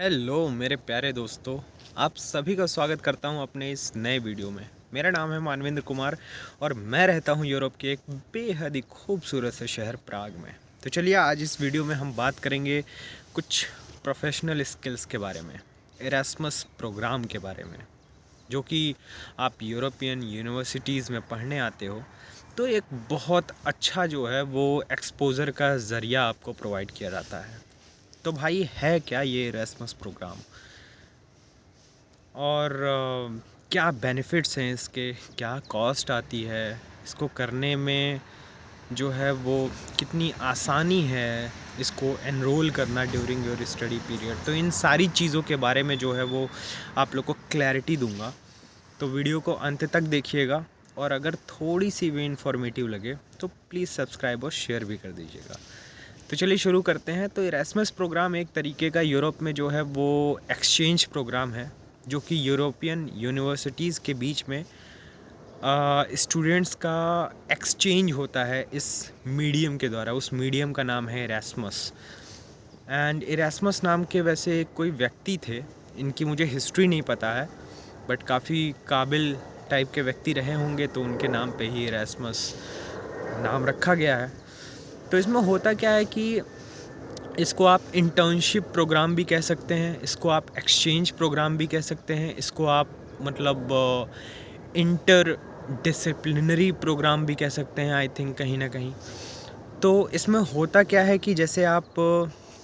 Hello मेरे प्यारे दोस्तों, आप सभी का स्वागत करता हूं अपने इस नए वीडियो में। मेरा नाम है मानवेंद्र कुमार और मैं रहता हूं यूरोप के एक बेहद ही खूबसूरत से शहर प्राग में। तो चलिए आज इस वीडियो में हम बात करेंगे कुछ प्रोफेशनल स्किल्स के बारे में, एरास्मस प्रोग्राम के बारे में। जो कि आप यूरोपियन यूनिवर्सिटीज़ में पढ़ने आते हो तो एक बहुत अच्छा जो है वो एक्सपोज़र का ज़रिया आपको प्रोवाइड किया जाता है। तो भाई है क्या ये एरास्मस प्रोग्राम और क्या बेनिफिट्स हैं इसके, क्या कॉस्ट आती है इसको करने में, जो है वो कितनी आसानी है इसको एनरोल करना ड्यूरिंग योर स्टडी पीरियड। तो इन सारी चीज़ों के बारे में जो है वो आप लोग को क्लैरिटी दूंगा। तो वीडियो को अंत तक देखिएगा और अगर थोड़ी सी भी इंफॉर्मेटिव लगे तो प्लीज़ सब्सक्राइब और शेयर भी कर दीजिएगा। तो चलिए शुरू करते हैं। तो इरास्मस प्रोग्राम एक तरीके का यूरोप में जो है वो एक्सचेंज प्रोग्राम है, जो कि यूरोपियन यूनिवर्सिटीज़ के बीच में स्टूडेंट्स का एक्सचेंज होता है इस मीडियम के द्वारा। उस मीडियम का नाम है इरास्मस। एंड इरास्मस नाम के वैसे कोई व्यक्ति थे, इनकी मुझे हिस्ट्री नहीं पता है, बट काफ़ी काबिल टाइप के व्यक्ति रहे होंगे तो उनके नाम पे ही इरास्मस नाम रखा गया है। तो इसमें होता क्या है कि इसको आप इंटर्नशिप प्रोग्राम भी कह सकते हैं, इसको आप एक्सचेंज प्रोग्राम भी कह सकते हैं, इसको आप मतलब इंटर डिसिप्लिनरी प्रोग्राम भी कह सकते हैं आई थिंक कहीं ना कहीं। तो इसमें होता क्या है कि जैसे आप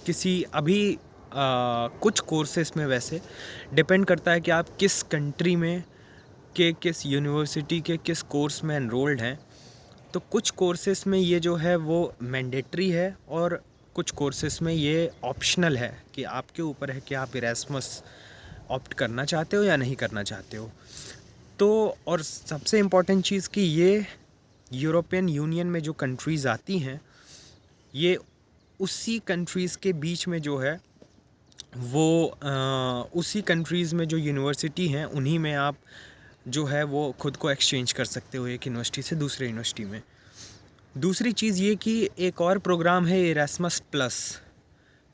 किसी अभी कुछ कोर्सेस में वैसे डिपेंड करता है कि आप किस कंट्री में के किस यूनिवर्सिटी के किस कोर्स में एनरोल्ड हैं। तो कुछ कोर्सेस में ये जो है वो मैंडेटरी है और कुछ कोर्सेस में ये ऑप्शनल है कि आपके ऊपर है कि आप इरास्मस ऑप्ट करना चाहते हो या नहीं करना चाहते हो। तो और सबसे इम्पॉर्टेंट चीज़ कि ये यूरोपियन यूनियन में जो कंट्रीज़ आती हैं, ये उसी कंट्रीज़ के बीच में जो है वो उसी कंट्रीज़ में जो यूनिवर्सिटी हैं उन्हीं में आप जो है वो खुद को एक्सचेंज कर सकते हो एक यूनिवर्सिटी से दूसरे यूनिवर्सिटी में। दूसरी चीज़ ये कि एक और प्रोग्राम है इरास्मस प्लस।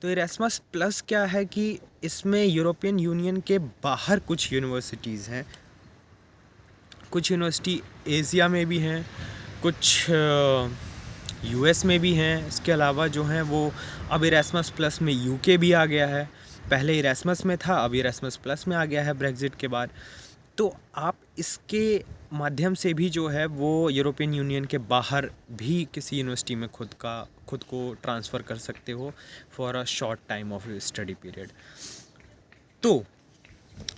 तो इरास्मस प्लस क्या है कि इसमें यूरोपियन यूनियन के बाहर कुछ यूनिवर्सिटीज़ हैं, कुछ यूनिवर्सिटी एशिया में भी हैं, कुछ यूएस में भी हैं। इसके अलावा जो हैं वो अब इरास्मस प्लस में यूके भी आ गया है। पहले इरास्मस में था, अब इरास्मस प्लस में आ गया है ब्रेग्जिट के बाद। तो आप इसके माध्यम से भी जो है वो यूरोपियन यूनियन के बाहर भी किसी यूनिवर्सिटी में खुद को ट्रांसफ़र कर सकते हो for a short time of study period. तो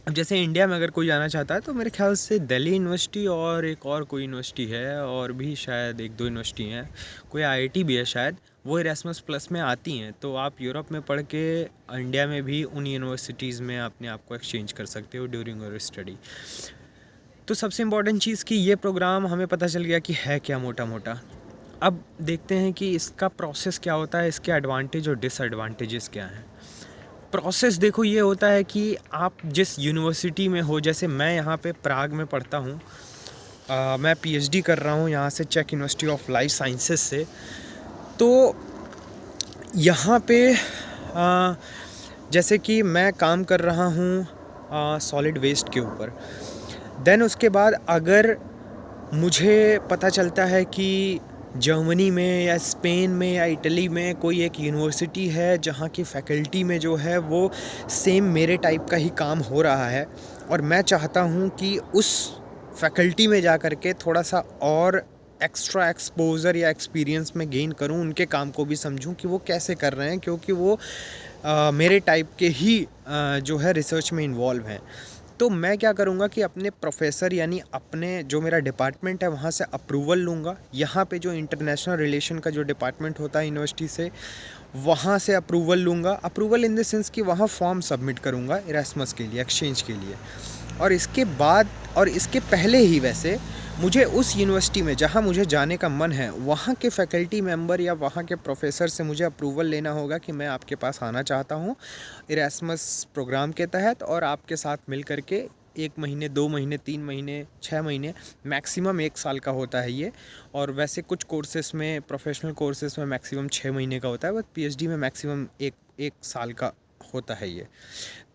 अब जैसे इंडिया में अगर कोई जाना चाहता है तो मेरे ख्याल से दिल्ली यूनिवर्सिटी और एक और कोई यूनिवर्सिटी है, और भी शायद एक दो यूनिवर्सिटी हैं, कोई आईआईटी भी है शायद, वो इरास्मस प्लस में आती हैं। तो आप यूरोप में पढ़ के इंडिया में भी उन यूनिवर्सिटीज़ में अपने आप को एक्सचेंज कर सकते हो ड्यूरिंग योर स्टडी। तो सबसे इम्पॉर्टेंट चीज़ कि ये प्रोग्राम हमें पता चल गया कि है क्या मोटा मोटा। अब देखते हैं कि इसका प्रोसेस क्या होता है, इसके एडवांटेज और डिसएडवांटेजेस क्या हैं। प्रोसेस देखो ये होता है कि आप जिस यूनिवर्सिटी में हो, जैसे मैं यहाँ पे प्राग में पढ़ता हूँ, मैं पीएचडी कर रहा हूँ यहाँ से चेक यूनिवर्सिटी ऑफ लाइफ साइंसेस से। तो यहाँ पे जैसे कि मैं काम कर रहा हूँ सॉलिड वेस्ट के ऊपर। देन उसके बाद अगर मुझे पता चलता है कि जर्मनी में या स्पेन में या इटली में कोई एक यूनिवर्सिटी है जहाँ की फैकल्टी में जो है वो सेम मेरे टाइप का ही काम हो रहा है, और मैं चाहता हूँ कि उस फैकल्टी में जा कर के थोड़ा सा और एक्स्ट्रा एक्सपोज़र या एक्सपीरियंस में गेन करूँ, उनके काम को भी समझूँ कि वो कैसे कर रहे हैं, क्योंकि वो मेरे टाइप के ही जो है रिसर्च में इन्वॉल्व हैं। तो मैं क्या करूँगा कि अपने प्रोफेसर यानी अपने जो मेरा डिपार्टमेंट है वहाँ से अप्रूवल लूँगा। यहाँ पे जो इंटरनेशनल रिलेशन का जो डिपार्टमेंट होता है यूनिवर्सिटी से, वहाँ से अप्रूवल लूँगा। अप्रूवल इन द सेंस कि वहाँ फॉर्म सबमिट करूँगा इरास्मस के लिए, एक्सचेंज के लिए। और इसके बाद और इसके पहले ही वैसे मुझे उस यूनिवर्सिटी में जहाँ मुझे जाने का मन है, वहाँ के फैकल्टी मेंबर या वहाँ के प्रोफेसर से मुझे अप्रूवल लेना होगा कि मैं आपके पास आना चाहता हूँ इरास्मस प्रोग्राम के तहत, और आपके साथ मिल कर के 1 महीने 2 महीने 3 महीने 6 महीने मैक्सिमम 1 साल का होता है ये। और वैसे कुछ कोर्सेस में, प्रोफेशनल कोर्सेस में मैक्सिमम 6 महीने का होता है, बट पीएचडी में मैक्सिमम एक साल का होता है ये।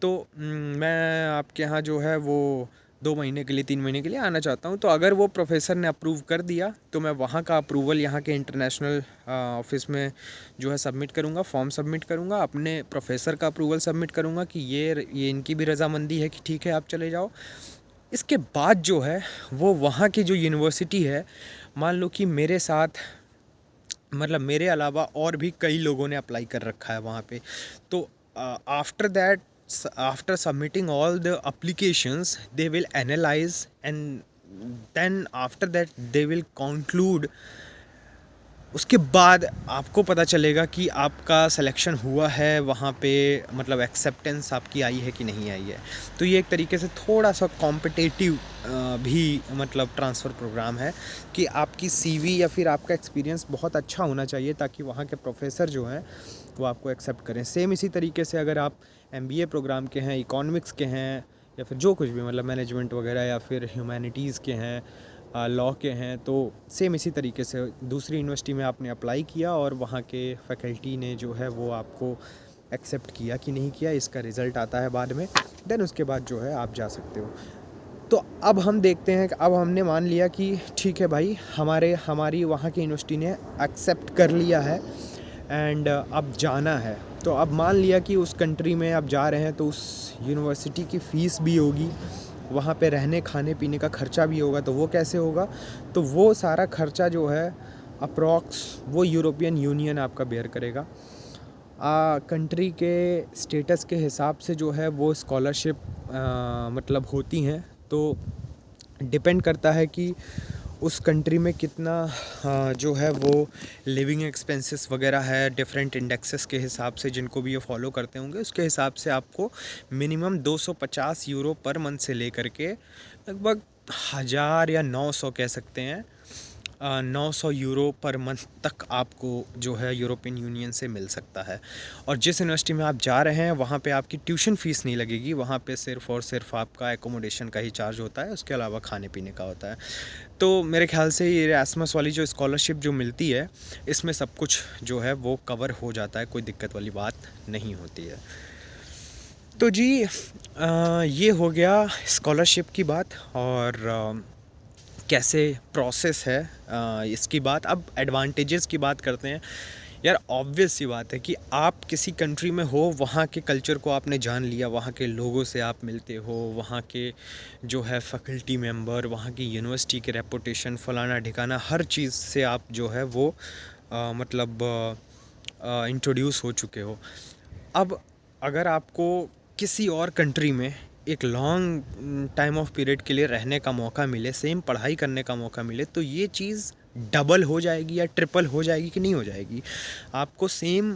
तो मैं आपके यहाँ जो है वो 2 महीने के लिए 3 महीने के लिए आना चाहता हूँ। तो अगर वो प्रोफेसर ने अप्रूव कर दिया तो मैं वहाँ का अप्रूवल यहाँ के इंटरनेशनल ऑफिस में जो है सबमिट करूँगा, फॉर्म सबमिट करूँगा, अपने प्रोफेसर का अप्रूवल सबमिट करूँगा कि ये इनकी भी रजामंदी है कि ठीक है आप चले जाओ। इसके बाद जो है वो वहाँ की जो यूनिवर्सिटी है, मान लो कि मेरे साथ मतलब मेरे अलावा और भी कई लोगों ने अप्लाई कर रखा है वहाँ पे, तो after that, after submitting all the applications, they will analyze and then after that they will conclude। उसके बाद आपको पता चलेगा कि आपका सिलेक्शन हुआ है वहाँ पे, मतलब एक्सेप्टेंस आपकी आई है कि नहीं आई है। तो ये एक तरीके से थोड़ा सा कॉम्पिटिटिव भी मतलब ट्रांसफ़र प्रोग्राम है कि आपकी सीवी या फिर आपका एक्सपीरियंस बहुत अच्छा होना चाहिए ताकि वहाँ के प्रोफेसर जो हैं वो आपको एक्सेप्ट करें। सेम इसी तरीके से अगर आप MBA प्रोग्राम के हैं, इकोनॉमिक्स के हैं, या फिर जो कुछ भी मतलब मैनेजमेंट वगैरह, या फिर ह्यूमैनिटीज़ के हैं, लॉ के हैं, तो सेम इसी तरीके से दूसरी यूनिवर्सिटी में आपने अप्लाई किया और वहाँ के फैकल्टी ने जो है वो आपको एक्सेप्ट किया कि नहीं किया, इसका रिज़ल्ट आता है बाद में। देन उसके बाद जो है आप जा सकते हो। तो अब हम देखते हैं कि अब हमने मान लिया कि ठीक है भाई, हमारी वहाँ की यूनिवर्सिटी ने एक्सेप्ट कर लिया है एंड अब जाना है। तो अब मान लिया कि उस कंट्री में आप जा रहे हैं तो उस यूनिवर्सिटी की फ़ीस भी होगी, वहाँ पे रहने खाने पीने का खर्चा भी होगा। तो वो कैसे होगा? तो वो सारा खर्चा जो है अप्रॉक्स वो यूरोपियन यूनियन आपका बेयर करेगा। कंट्री के स्टेटस के हिसाब से जो है वो स्कॉलरशिप मतलब होती हैं। तो डिपेंड करता है कि उस कंट्री में कितना जो है वो लिविंग एक्सपेंसेस वगैरह है, डिफरेंट इंडेक्सेस के हिसाब से, जिनको भी ये फॉलो करते होंगे उसके हिसाब से आपको मिनिमम 250 यूरो पर मंथ से लेकर के लगभग 1000 या 900 कह सकते हैं, 900 यूरो पर मंथ तक आपको जो है यूरोपियन यूनियन से मिल सकता है। और जिस यूनिवर्सिटी में आप जा रहे हैं वहाँ पे आपकी ट्यूशन फ़ीस नहीं लगेगी, वहाँ पे सिर्फ़ और सिर्फ आपका एकोमोडेशन का ही चार्ज होता है, उसके अलावा खाने पीने का होता है। तो मेरे ख्याल से ये एरास्मस वाली जो स्कॉलरशिप जो मिलती है, इसमें सब कुछ जो है वो कवर हो जाता है, कोई दिक्कत वाली बात नहीं होती है। तो जी ये हो गया स्कॉलरशिप की बात और कैसे प्रोसेस है इसकी बात। अब एडवांटेजेस की बात करते हैं। यार ऑब्वियस सी बात है कि आप किसी कंट्री में हो, वहाँ के कल्चर को आपने जान लिया, वहाँ के लोगों से आप मिलते हो, वहाँ के जो है फैकल्टी मेंबर, वहाँ की यूनिवर्सिटी के रेपुटेशन, फलाना ठिकाना, हर चीज़ से आप जो है वो मतलब इंट्रोड्यूस हो चुके हो। अब अगर आपको किसी और कंट्री में एक लॉन्ग टाइम ऑफ पीरियड के लिए रहने का मौका मिले, सेम पढ़ाई करने का मौका मिले, तो ये चीज़ डबल हो जाएगी या ट्रिपल हो जाएगी कि नहीं हो जाएगी। आपको सेम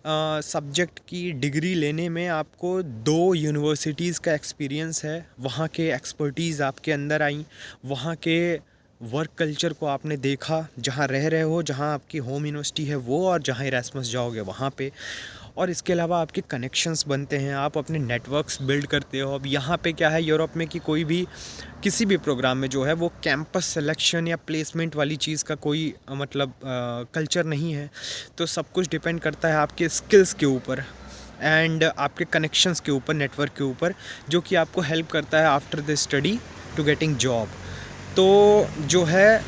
सब्जेक्ट की डिग्री लेने में आपको 2 यूनिवर्सिटीज़ का एक्सपीरियंस है, वहाँ के एक्सपर्टीज़ आपके अंदर आई, वहाँ के वर्क कल्चर को आपने देखा, जहाँ रह रहे हो, जहाँ आपकी होम यूनिवर्सिटी है वो, और जहाँ इरास्मस जाओगे वहाँ पे। और इसके अलावा आपके कनेक्शंस बनते हैं, आप अपने नेटवर्क्स बिल्ड करते हो। अब यहाँ पे क्या है यूरोप में कि कोई भी किसी भी प्रोग्राम में जो है वो कैंपस सिलेक्शन या प्लेसमेंट वाली चीज़ का कोई मतलब कल्चर नहीं है। तो सब कुछ डिपेंड करता है आपके स्किल्स के ऊपर एंड आपके कनेक्शंस के ऊपर, नेटवर्क के ऊपर, जो कि आपको हेल्प करता है after the study to getting job. तो जो है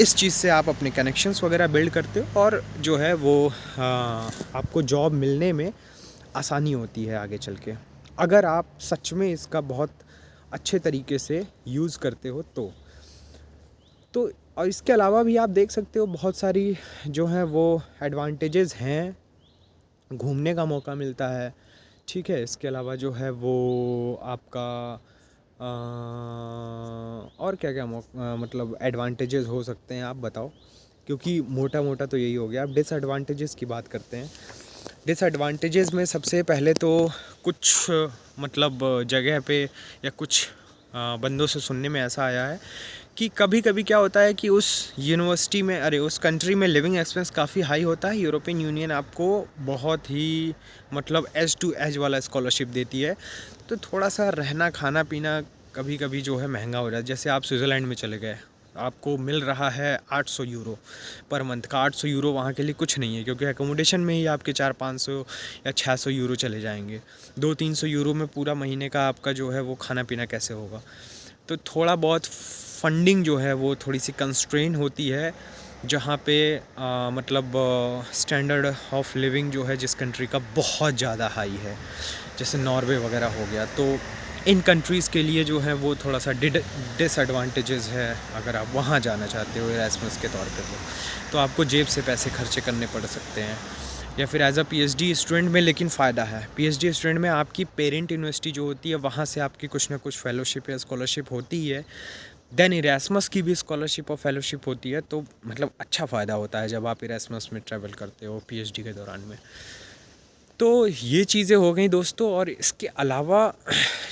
इस चीज़ से आप अपने कनेक्शंस वगैरह बिल्ड करते हो और जो है वो आपको जॉब मिलने में आसानी होती है आगे चल के, अगर आप सच में इसका बहुत अच्छे तरीके से यूज़ करते हो तो और इसके अलावा भी आप देख सकते हो बहुत सारी जो है वो एडवांटेजेस हैं। घूमने का मौका मिलता है, ठीक है। इसके अलावा जो है वो आपका और क्या क्या मतलब एडवांटेजेस हो सकते हैं आप बताओ, क्योंकि मोटा मोटा तो यही हो गया। अब डिसएडवांटेजेस की बात करते हैं। डिसएडवांटेजेस में सबसे पहले तो कुछ मतलब जगह पे या कुछ बंदों से सुनने में ऐसा आया है कि कभी कभी क्या होता है कि उस यूनिवर्सिटी में, उस कंट्री में लिविंग एक्सपेंस काफ़ी हाई होता है। यूरोपियन यूनियन आपको बहुत ही मतलब एज टू एज वाला स्कॉलरशिप देती है, तो थोड़ा सा रहना खाना पीना कभी कभी जो है महंगा हो जाता है। जैसे आप स्विट्ज़रलैंड में चले गए, आपको मिल रहा है 800 यूरो पर मंथ का। 800 यूरो वहाँ के लिए कुछ नहीं है, क्योंकि एकोमोडेशन में ही आपके 400-500 या 600 यूरो चले जाएंगे। 200-300 यूरो में पूरा महीने का आपका जो है वो खाना पीना कैसे होगा। तो थोड़ा बहुत फंडिंग जो है वो थोड़ी सी कंस्ट्रेन होती है, जहाँ पे मतलब स्टैंडर्ड ऑफ लिविंग जो है जिस कंट्री का बहुत ज़्यादा हाई है, जैसे नॉर्वे वगैरह हो गया। तो इन कंट्रीज़ के लिए जो है वो थोड़ा सा डिसएडवांटेजेस है अगर आप वहाँ जाना चाहते हो एरास्मस के तौर पे। तो आपको जेब से पैसे खर्चे करने पड़ सकते हैं, या फिर एज अ पीएचडी स्टूडेंट में। लेकिन फ़ायदा है पीएचडी स्टूडेंट में, आपकी पेरेंट यूनिवर्सिटी जो होती है वहाँ से आपकी कुछ ना कुछ फेलोशिप या स्कॉलरशिप होती ही है। देन इरास्मस की भी स्कॉलरशिप और फेलोशिप होती है, तो मतलब अच्छा फ़ायदा होता है जब आप इरास्मस में ट्रैवल करते हो पीएचडी के दौरान में। तो ये चीज़ें हो गई दोस्तों। और इसके अलावा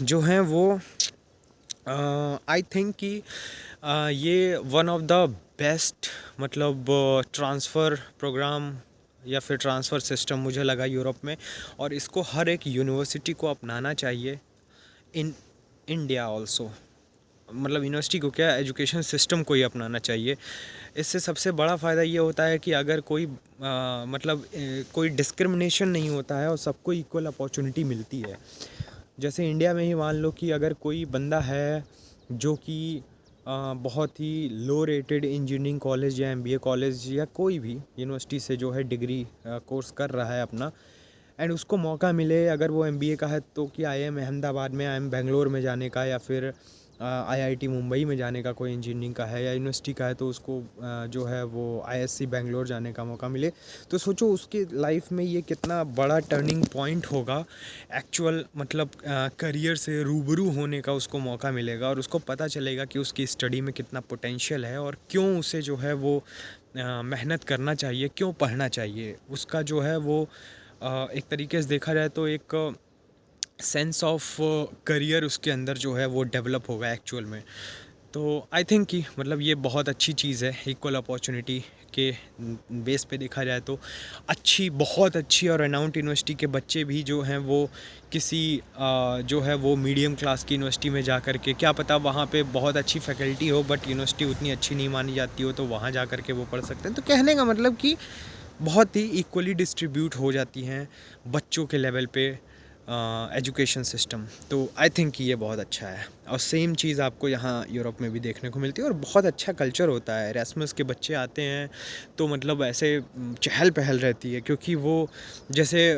जो हैं वो आई थिंक कि ये वन ऑफ द बेस्ट मतलब ट्रांसफ़र प्रोग्राम या फिर ट्रांसफ़र सिस्टम मुझे लगा यूरोप में, और इसको हर एक यूनिवर्सिटी को अपनाना चाहिए इन इंडिया ऑल्सो। मतलब यूनिवर्सिटी को क्या, एजुकेशन सिस्टम को ही अपनाना चाहिए। इससे सबसे बड़ा फ़ायदा ये होता है कि अगर कोई कोई डिस्क्रिमिनेशन नहीं होता है और सबको इक्वल अपॉर्चुनिटी मिलती है। जैसे इंडिया में ही मान लो कि अगर कोई बंदा है जो कि बहुत ही लो रेटेड इंजीनियरिंग कॉलेज या एमबीए कॉलेज या कोई भी यूनिवर्सिटी से जो है डिग्री कोर्स कर रहा है अपना, एंड उसको मौका मिले अगर वो एमबीए का है तो कि आईआईएम अहमदाबाद में, आईआईएम बेंगलोर में जाने का, या फिर आईआईटी मुंबई में जाने का कोई इंजीनियरिंग का है या यूनिवर्सिटी का है, तो उसको जो है वो आईएससी बेंगलोर जाने का मौका मिले। तो सोचो उसकी लाइफ में ये कितना बड़ा टर्निंग पॉइंट होगा। एक्चुअल मतलब करियर से रूबरू होने का उसको मौका मिलेगा, और उसको पता चलेगा कि उसकी स्टडी में कितना पोटेंशियल है और क्यों उसे जो है वो मेहनत करना चाहिए, क्यों पढ़ना चाहिए। उसका जो है वो एक तरीके से देखा जाए तो एक सेंस ऑफ करियर उसके अंदर जो है वो डेवलप होगा एक्चुअल में। तो आई थिंक कि मतलब ये बहुत अच्छी चीज़ है। इक्वल अपॉर्चुनिटी के बेस पे देखा जाए तो बहुत अच्छी और रेनाउंड यूनिवर्सिटी के बच्चे भी जो हैं वो किसी जो है वो मीडियम क्लास की यूनिवर्सिटी में जा कर के, क्या पता वहाँ पे बहुत अच्छी फैकल्टी हो बट यूनिवर्सिटी उतनी अच्छी नहीं मानी जाती हो, तो वहाँ जा कर के वो पढ़ सकते हैं। तो कहने का मतलब कि बहुत ही इक्वली डिस्ट्रीब्यूट हो जाती हैं बच्चों के लेवल पे एजुकेशन सिस्टम। तो आई थिंक कि ये बहुत अच्छा है, और सेम चीज़ आपको यहाँ यूरोप में भी देखने को मिलती है, और बहुत अच्छा कल्चर होता है। एरास्मस के बच्चे आते हैं तो मतलब ऐसे चहल पहल रहती है, क्योंकि वो जैसे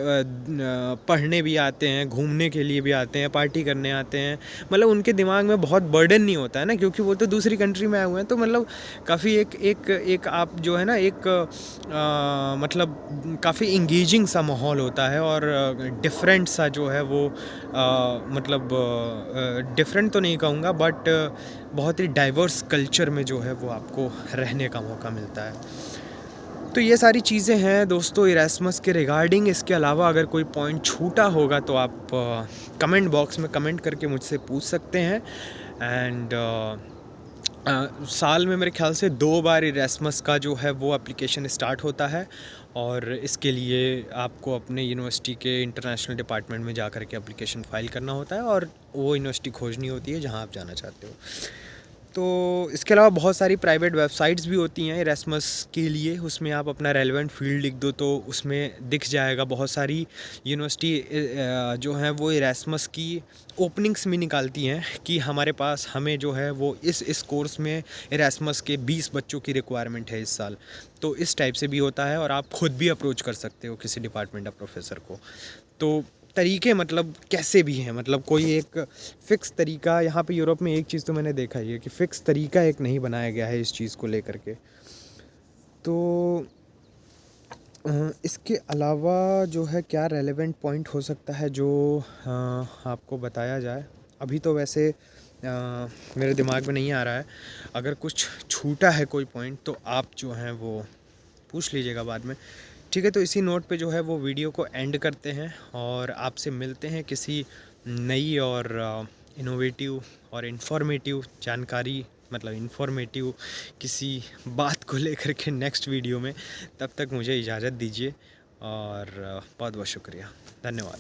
पढ़ने भी आते हैं, घूमने के लिए भी आते हैं, पार्टी करने आते हैं। मतलब उनके दिमाग में बहुत बर्डन नहीं होता है ना, क्योंकि वो तो दूसरी कंट्री में आए हुए हैं। तो मतलब काफ़ी एक आप जो है ना एक मतलब काफ़ी इंगेजिंग सा माहौल होता है, और डिफरेंट सा जो है वो मतलब डिफरेंट तो नहीं कहूँगा बट बहुत ही डाइवर्स कल्चर में जो है वो आपको रहने का मौका मिलता है। तो ये सारी चीज़ें हैं दोस्तों इरास्मस के रिगार्डिंग। इसके अलावा अगर कोई पॉइंट छूटा होगा तो आप कमेंट बॉक्स में कमेंट करके मुझसे पूछ सकते हैं। एंड साल में मेरे ख्याल से 2 बार इरास्मस का जो है वो एप्लीकेशन स्टार्ट होता है, और इसके लिए आपको अपने यूनिवर्सिटी के इंटरनेशनल डिपार्टमेंट में जा कर के एप्लीकेशन फ़ाइल करना होता है, और वो यूनिवर्सिटी खोजनी होती है जहाँ आप जाना चाहते हो। तो इसके अलावा बहुत सारी प्राइवेट वेबसाइट्स भी होती हैं इरास्मस के लिए, उसमें आप अपना रेलेवेंट फील्ड लिख दो तो उसमें दिख जाएगा। बहुत सारी यूनिवर्सिटी जो हैं वो इरास्मस की ओपनिंग्स भी निकालती हैं कि हमारे पास हमें जो है वो इस कोर्स में इरास्मस के 20 बच्चों की रिक्वायरमेंट है इस साल। तो इस टाइप से भी होता है, और आप ख़ुद भी अप्रोच कर सकते हो किसी डिपार्टमेंट या प्रोफेसर को। तो तरीके मतलब कैसे भी हैं, मतलब कोई एक फ़िक्स तरीका यहाँ पे यूरोप में एक चीज़ तो मैंने देखा ही है कि फ़िक्स तरीका एक नहीं बनाया गया है इस चीज़ को लेकर के। तो इसके अलावा जो है क्या रेलेवेंट पॉइंट हो सकता है जो आपको बताया जाए, अभी तो वैसे मेरे दिमाग में नहीं आ रहा है। अगर कुछ छूटा है कोई पॉइंट तो आप जो हैं वो पूछ लीजिएगा बाद में। ठीक है, तो इसी नोट पे जो है वो वीडियो को एंड करते हैं, और आपसे मिलते हैं किसी नई और इनोवेटिव और इन्फॉर्मेटिव जानकारी, मतलब इन्फॉर्मेटिव किसी बात को लेकर के नेक्स्ट वीडियो में। तब तक मुझे इजाज़त दीजिए, और बहुत बहुत शुक्रिया, धन्यवाद।